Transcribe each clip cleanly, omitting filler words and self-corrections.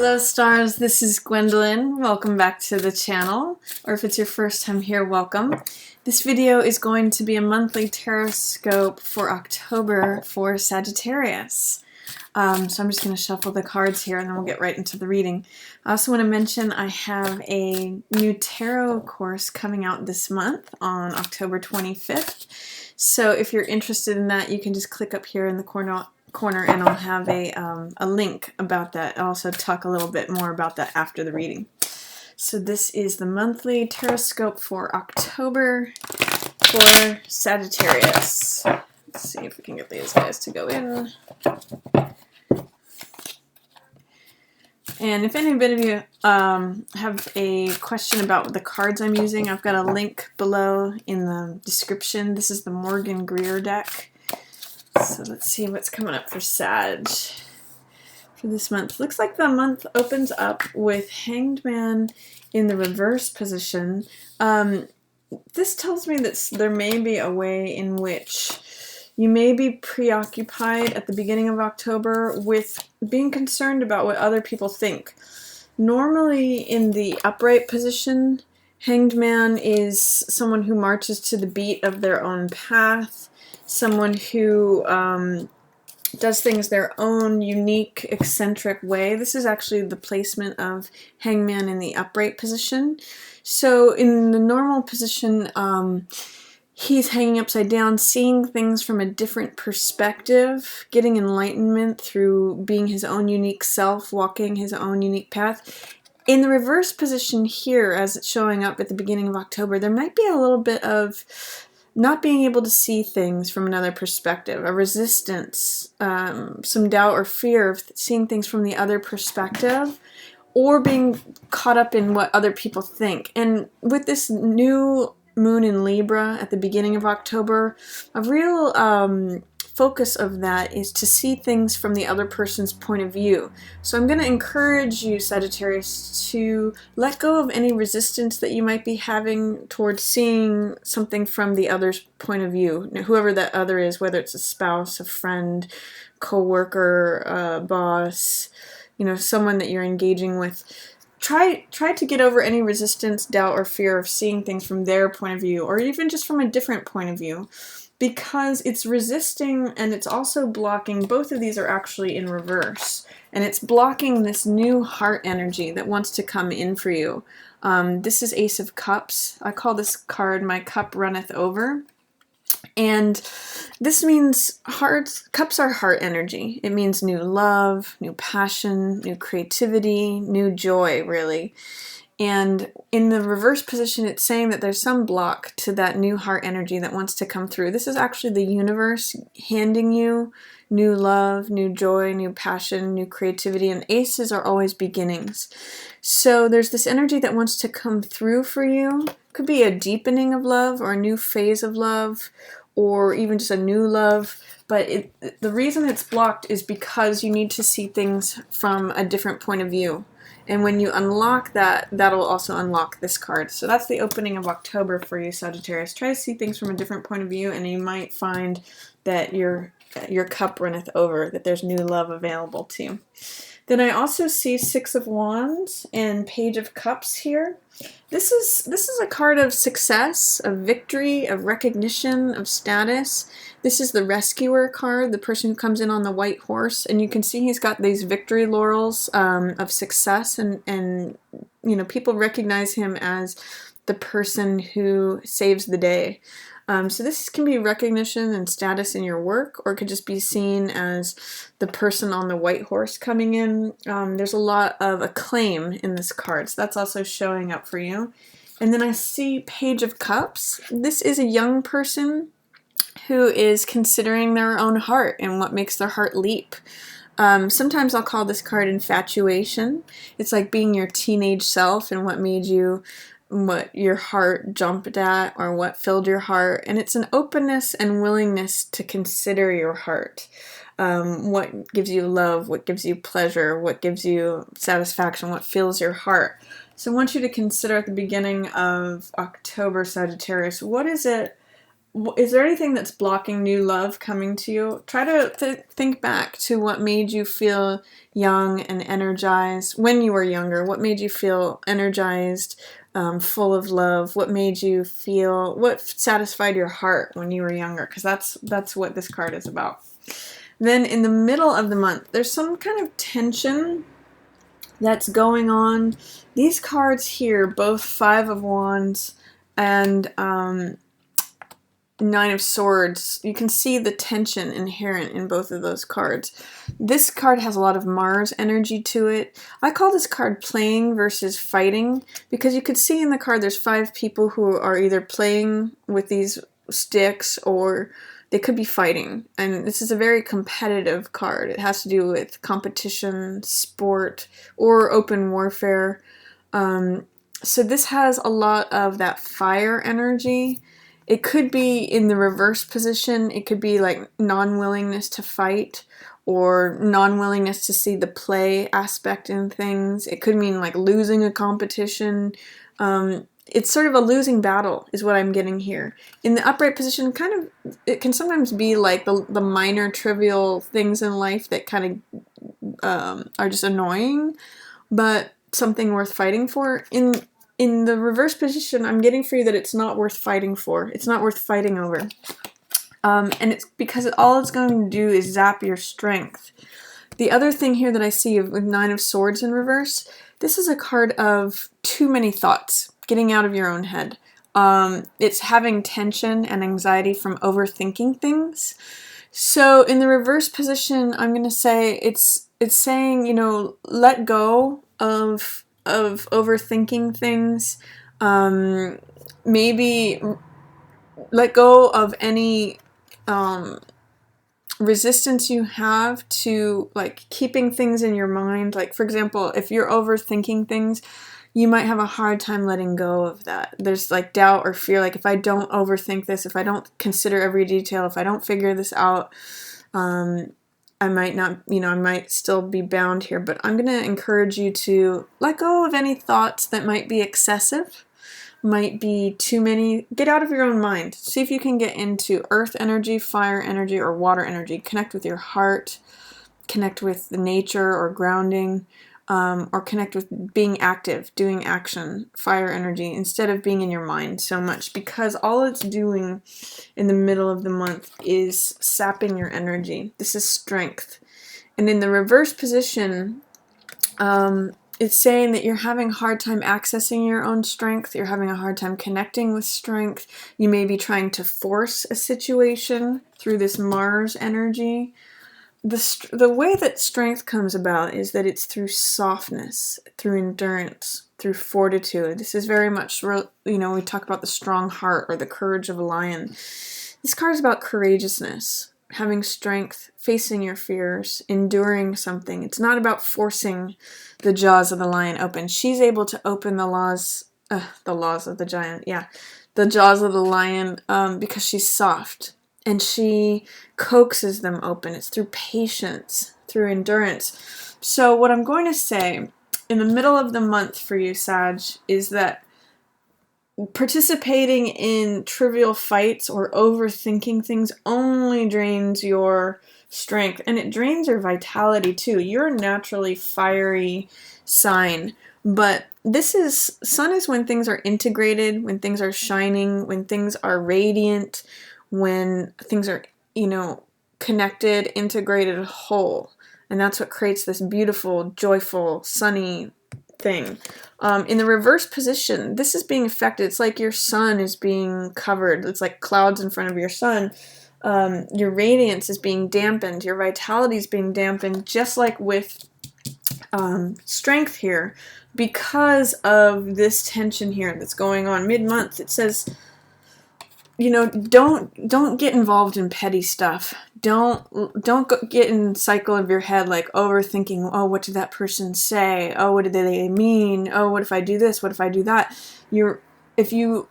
Hello stars, this is Gwendolyn. Welcome back to the channel, or if it's your first time here, welcome. This video is going to be a monthly Tarotscope for October for Sagittarius. So I'm just going to shuffle the cards here and then we'll get right into the reading. I also want to mention I have a new tarot course coming out this month on October 25th. So if you're interested in that, you can just click up here in the corner and I'll have a link about that. I'll also talk a little bit more about that after the reading. So this is the monthly Tarotscope for October for Sagittarius. Let's see if we can get these guys to go in. And if anybody of you have a question about the cards I'm using, I've got a link below in the description. This is the Greer deck. So let's see what's coming up for Sag for this month. Looks like the month opens up with Hanged Man in the reverse position. This tells me that there may be a way in which you may be preoccupied at the beginning of October with being concerned about what other people think. Normally in the upright position, Hanged Man is someone who marches to the beat of their own path, someone who does things their own unique, eccentric way. This is actually the placement of Hanged Man in the upright position. So in the normal position, he's hanging upside down, seeing things from a different perspective, getting enlightenment through being his own unique self, walking his own unique path. In the reverse position here, as it's showing up at the beginning of October, there might be a little bit of not being able to see things from another perspective, a resistance, some doubt or fear of seeing things from the other perspective, or being caught up in what other people think. And with this new moon in Libra at the beginning of October, a real focus of that is to see things from the other person's point of view. So I'm going to encourage you, Sagittarius, to let go of any resistance that you might be having towards seeing something from the other's point of view, whoever that other is, whether it's a spouse, a friend, co-worker, boss, someone that you're engaging with. Try to get over any resistance, doubt, or fear of seeing things from their point of view, or even just from a different point of view, because it's resisting and it's also blocking. Both of these are actually in reverse, and it's blocking this new heart energy that wants to come in for you. This is Ace of Cups. I call this card My Cup Runneth Over. And this means cups are heart energy. It means new love, new passion, new creativity, new joy, really. And in the reverse position, it's saying that there's some block to that new heart energy that wants to come through. This is actually the universe handing you new love, new joy, new passion, new creativity, and aces are always beginnings. So there's this energy that wants to come through for you. Could be a deepening of love or a new phase of love or even just a new love. But the reason it's blocked is because you need to see things from a different point of view. And when you unlock that, that'll also unlock this card. So that's the opening of October for you, Sagittarius. Try to see things from a different point of view, and you might find that your cup runneth over, that there's new love available to you. Then I also see Six of Wands and Page of Cups here. This is a card of success, of victory, of recognition, of status. This is the Rescuer card, the person who comes in on the white horse, and you can see he's got these victory laurels of success, and people recognize him as the person who saves the day. So this can be recognition and status in your work, or it could just be seen as the person on the white horse coming in. There's a lot of acclaim in this card, so that's also showing up for you. And then I see Page of Cups. This is a young person who is considering their own heart and what makes their heart leap. Sometimes I'll call this card infatuation. It's like being your teenage self and what your heart jumped at or what filled your heart. And it's an openness and willingness to consider your heart. What gives you love, what gives you pleasure, what gives you satisfaction, what fills your heart. So I want you to consider at the beginning of October, Sagittarius, what is it is there anything that's blocking new love coming to you? Try to think back to what made you feel young and energized when you were younger. What made you feel energized, full of love? What made you feel, what satisfied your heart when you were younger? Because that's what this card is about. Then in the middle of the month, there's some kind of tension that's going on. These cards here, both Five of Wands and Nine of Swords, you can see the tension inherent in both of those cards. This card has a lot of Mars energy to it. I call this card playing versus fighting, because you could see in the card there's 5 people who are either playing with these sticks or they could be fighting. And this is a very competitive card. It has to do with competition, sport, or open warfare. So this has a lot of that fire energy. It could be in the reverse position. It could be like non-willingness to fight or non-willingness to see the play aspect in things. It could mean like losing a competition. It's sort of a losing battle is what I'm getting here. In the upright position, kind of, it can sometimes be like the minor trivial things in life that kind of are just annoying, but something worth fighting for. In the reverse position, I'm getting for you that it's not worth fighting for. It's not worth fighting over. And it's because all it's going to do is zap your strength. The other thing here that I see with Nine of Swords in reverse, this is a card of too many thoughts, getting out of your own head. It's having tension and anxiety from overthinking things. So in the reverse position, I'm going to say it's saying, you know, let go of overthinking things. Maybe let go of any resistance you have to like keeping things in your mind. Like, for example, if you're overthinking things, you might have a hard time letting go of that. There's like doubt or fear, like if I don't overthink this, if I don't consider every detail, if I don't figure this out, I might not, you know, I might still be bound here. But I'm going to encourage you to let go of any thoughts that might be excessive, might be too many. Get out of your own mind. See if you can get into earth energy, fire energy, or water energy. Connect with your heart, connect with the nature or grounding, or connect with being active, doing action, fire energy, instead of being in your mind so much, because all it's doing in the middle of the month is sapping your energy. This is strength. And in the reverse position, it's saying that you're having a hard time accessing your own strength. You're having a hard time connecting with strength. You may be trying to force a situation through this Mars energy. The way that strength comes about is that it's through softness, through endurance, through fortitude. This is very much, you know, we talk about the strong heart or the courage of a lion. This card is about courageousness, having strength, facing your fears, enduring something. It's not about forcing the jaws of the lion open. She's able to open the laws of the giant, the jaws of the lion, because she's soft. And she coaxes them open. It's through patience, through endurance. So what I'm going to say in the middle of the month for you, Sag, is that participating in trivial fights or overthinking things only drains your strength. And it drains your vitality too. You're a naturally fiery sign. But sun is when things are integrated, when things are shining, when things are radiant, when things are, you know, connected, integrated, whole. And that's what creates this beautiful, joyful, sunny thing. In the reverse position, this is being affected. It's like your sun is being covered. It's like clouds in front of your sun. Your radiance is being dampened. Your vitality is being dampened, just like with strength here, because of this tension here that's going on mid-month. It says, you know, don't get involved in petty stuff. Don't get in the cycle of your head, like overthinking, oh, what did that person say? Oh, what did they mean? Oh, what if I do this? What if I do that? If you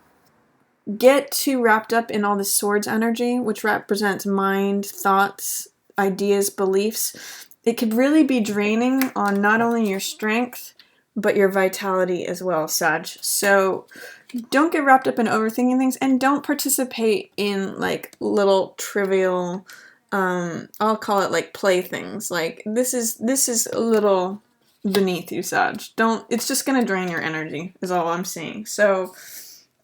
get too wrapped up in all the swords energy, which represents mind, thoughts, ideas, beliefs, it could really be draining on not only your strength, but your vitality as well, Sag. So don't get wrapped up in overthinking things, and don't participate in like little trivial, I'll call it like playthings. Like this is a little beneath you, Sag. Don't, it's just gonna drain your energy, is all I'm saying. So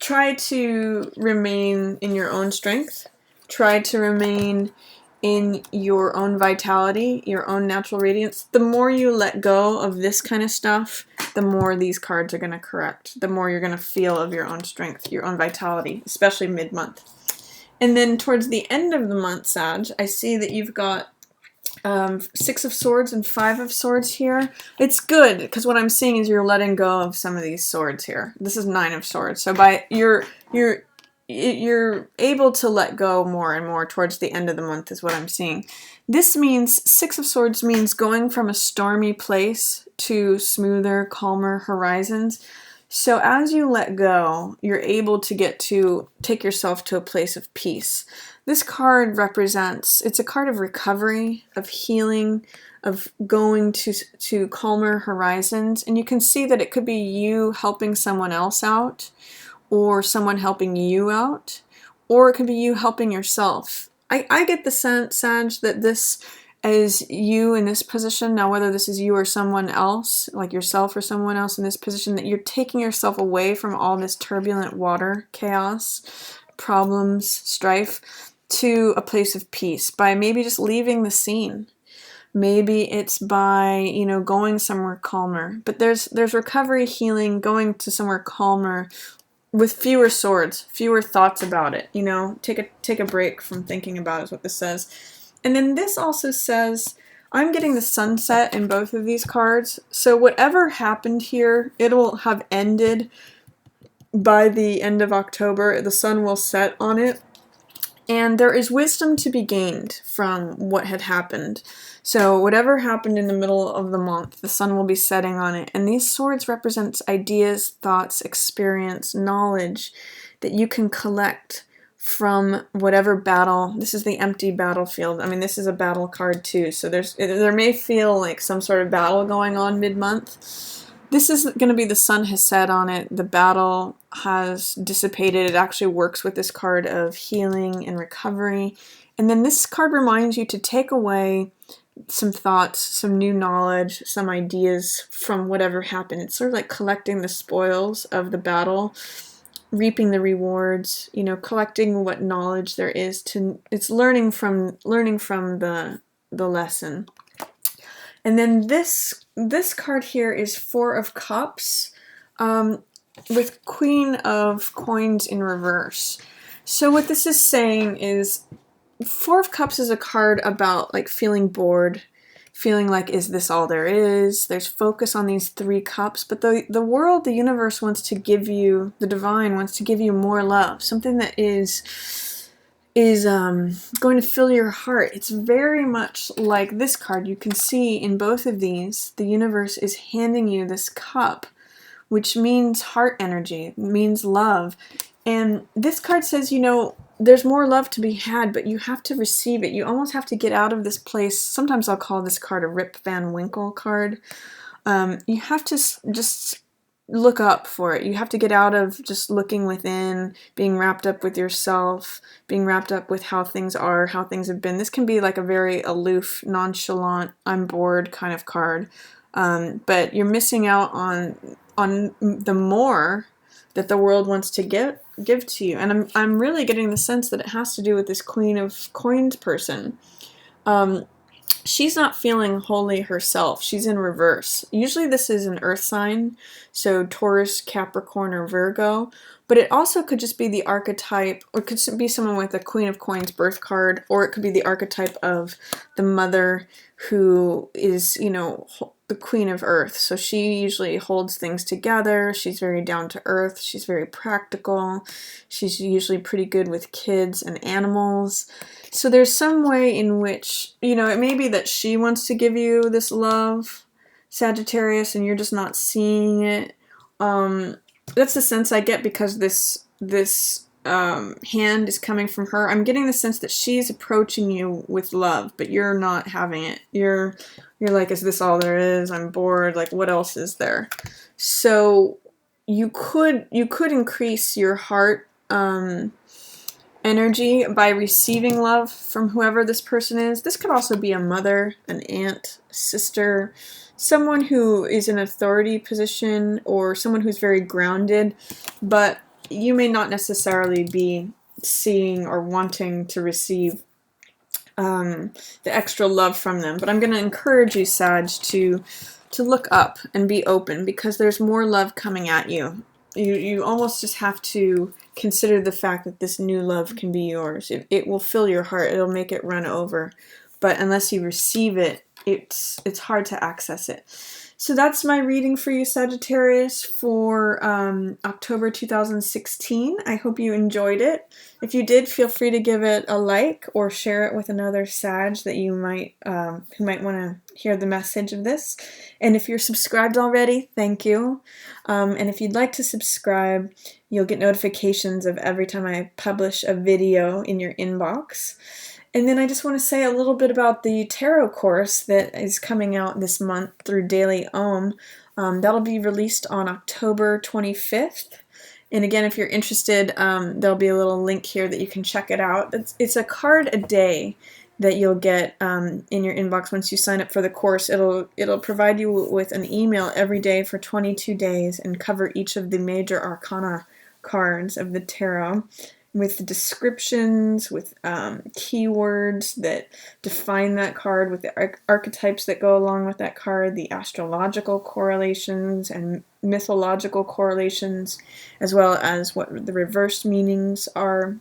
try to remain in your own strength. Try to remain in your own vitality, your own natural radiance. The more you let go of this kind of stuff, the more these cards are going to correct. The more you're going to feel of your own strength, your own vitality, especially mid-month. And then towards the end of the month, Sag, I see that you've got 6 of Swords and 5 of Swords here. It's good, because what I'm seeing is you're letting go of some of these swords here. This is 9 of Swords. So by you're able to let go more and more towards the end of the month is what I'm seeing. This means 6 of Swords means going from a stormy place to smoother, calmer horizons. So as you let go, you're able to take yourself to a place of peace. This card represents, it's a card of recovery, of healing, of going to calmer horizons. And you can see that it could be you helping someone else out, or someone helping you out, or it could be you helping yourself. I get the sense, Sag, that this is you in this position. Now, whether this is you or someone else, like yourself or someone else in this position, that you're taking yourself away from all this turbulent water, chaos, problems, strife, to a place of peace by maybe just leaving the scene. Maybe it's by, going somewhere calmer. But there's recovery, healing, going to somewhere calmer, with fewer swords, fewer thoughts about it. Take a break from thinking about it is what this says. And then this also says, I'm getting the sunset in both of these cards. So whatever happened here, it'll have ended by the end of October. The sun will set on it. And there is wisdom to be gained from what had happened. So whatever happened in the middle of the month, the sun will be setting on it. And these swords represent ideas, thoughts, experience, knowledge that you can collect from whatever battle. This is the empty battlefield. I mean, this is a battle card too. So there may feel like some sort of battle going on mid-month. This is going to be the sun has set on it. The battle has dissipated. It actually works with this card of healing and recovery. And then this card reminds you to take away some thoughts, some new knowledge, some ideas from whatever happened. It's sort of like collecting the spoils of the battle, reaping the rewards, collecting what knowledge there is it's learning from the lesson. And then this card here is 4 of Cups, with Queen of Coins in reverse. So what this is saying is 4 of Cups is a card about like feeling bored, feeling like, is this all there is? There's focus on these 3 cups, but the world, the universe wants to give you, the divine wants to give you more love, something that is going to fill your heart. It's very much like this card. You can see in both of these, the universe is handing you this cup, which means heart energy, means love. And this card says, there's more love to be had, but you have to receive it. You almost have to get out of this place. Sometimes I'll call this card a Rip Van Winkle card. You have to just look up for it. You have to get out of just looking within, being wrapped up with yourself, being wrapped up with how things are, how things have been. This can be like a very aloof, nonchalant, I'm bored kind of card. But you're missing out on the more that the world wants to give to you. And I'm really getting the sense that it has to do with this Queen of Coins person. She's not feeling wholly herself. She's in reverse. Usually this is an earth sign, so Taurus, Capricorn, or Virgo, but it also could just be the archetype, or it could be someone with a Queen of Coins birth card, or it could be the archetype of the mother who is, the Queen of Earth. So she usually holds things together. She's very down to earth. She's very practical. She's usually pretty good with kids and animals. So there's some way in which, it may be that she wants to give you this love, Sagittarius, and you're just not seeing it. That's the sense I get, because this hand is coming from her. I'm getting the sense that she's approaching you with love, but you're not having it. You're You're like, is this all there is? I'm bored. Like, what else is there? So you could increase your heart energy by receiving love from whoever this person is. This could also be a mother, an aunt, a sister, someone who is in an authority position, or someone who's very grounded, but you may not necessarily be seeing or wanting to receive the extra love from them. But I'm going to encourage you, Sag, to look up and be open, because there's more love coming at you. You almost just have to consider the fact that this new love can be yours. It will fill your heart. It'll make it run over. But unless you receive it, it's hard to access it. So that's my reading for you, Sagittarius, for October 2016. I hope you enjoyed it. If you did, feel free to give it a like or share it with another Sag that you might who might want to hear the message of this. And if you're subscribed already, thank you. And if you'd like to subscribe, you'll get notifications of every time I publish a video in your inbox. And then I just want to say a little bit about the tarot course that is coming out this month through Daily Ohm. That'll be released on October 25th. And again, if you're interested, there'll be a little link here that you can check it out. It's a card a day that you'll get in your inbox once you sign up for the course. It'll provide you with an email every day for 22 days and cover each of the major arcana cards of the tarot, with descriptions, with keywords that define that card, with the archetypes that go along with that card, the astrological correlations and mythological correlations, as well as what the reversed meanings are,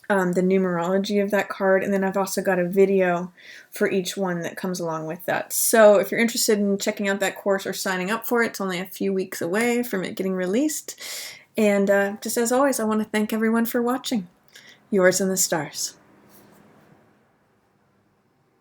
the numerology of that card, and then I've also got a video for each one that comes along with that. So if you're interested in checking out that course or signing up for it, it's only a few weeks away from it getting released. And just as always, I want to thank everyone for watching. Yours in the stars.